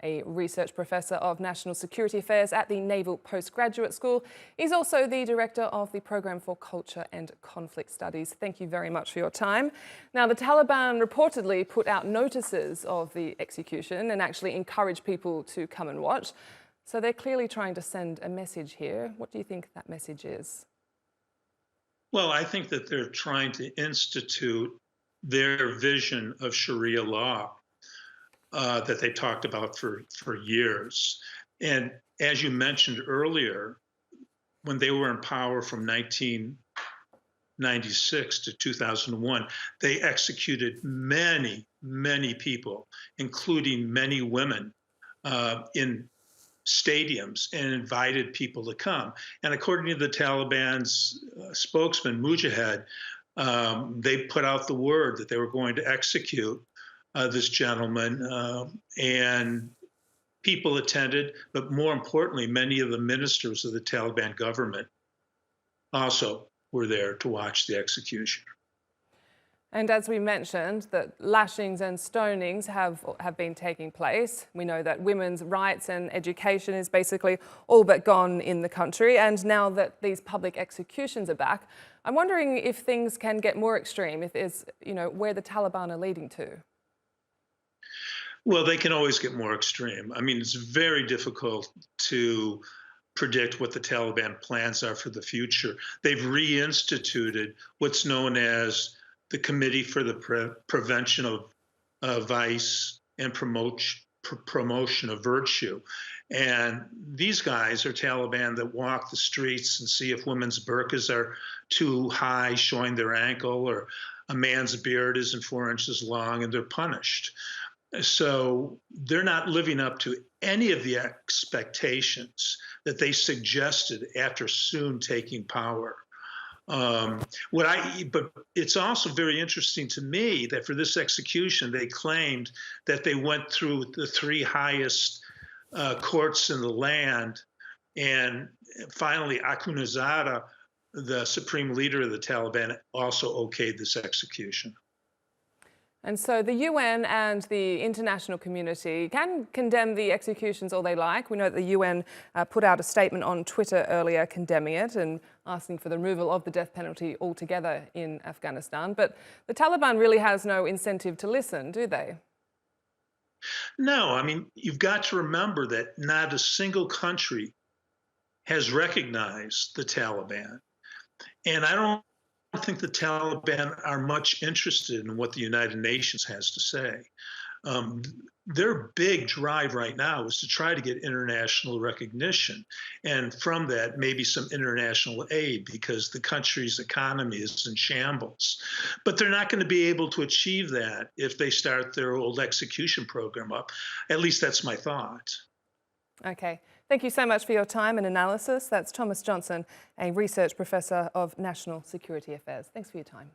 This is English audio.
a research professor of national security affairs at the Naval Postgraduate School. He's also the director of the Program for Culture and Conflict Studies. Thank you very much for your time. Now, the Taliban reportedly put out notices of the execution and actually encouraged people to come and watch. So they're clearly trying to send a message here. What do you think that message is? Well, I think that they're trying to institute their vision of Sharia law that they talked about for years. And as you mentioned earlier, when they were in power from 1996 to 2001, they executed many, many people, including many women, in stadiums, and invited people to come. And according to the Taliban's spokesman, Mujahid, they put out the word that they were going to execute this gentleman, and people attended, but more importantly, many of the ministers of the Taliban government also were there to watch the execution. And as we mentioned, that lashings and stonings have been taking place. We know that women's rights and education is basically all but gone in the country. And now that these public executions are back, I'm wondering if things can get more extreme, if there's, where the Taliban are leading to. Well, they can always get more extreme. I mean, it's very difficult to predict what the Taliban plans are for the future. They've reinstituted what's known as the Committee for the Prevention of Vice and Promotion of Virtue. And these guys are Taliban that walk the streets and see if women's burqas are too high, showing their ankle, or a man's beard isn't 4 inches long, and they're punished. So they're not living up to any of the expectations that they suggested after soon taking power. But it's also very interesting to me that for this execution, they claimed that they went through the 3 highest courts in the land, and finally Akhundzada, the supreme leader of the Taliban, also okayed this execution. And so the UN and the international community can condemn the executions all they like. We know that the UN put out a statement on Twitter earlier condemning it and asking for the removal of the death penalty altogether in Afghanistan. But the Taliban really has no incentive to listen, do they? No, I mean, you've got to remember that not a single country has recognized the Taliban. And I don't think the Taliban are much interested in what the United Nations has to say. Their big drive right now is to try to get international recognition, and from that, maybe some international aid, because the country's economy is in shambles. But they're not going to be able to achieve that if they start their old execution program up. At least that's my thought. Okay. Thank you so much for your time and analysis. That's Thomas Johnson, a research professor of national security affairs. Thanks for your time.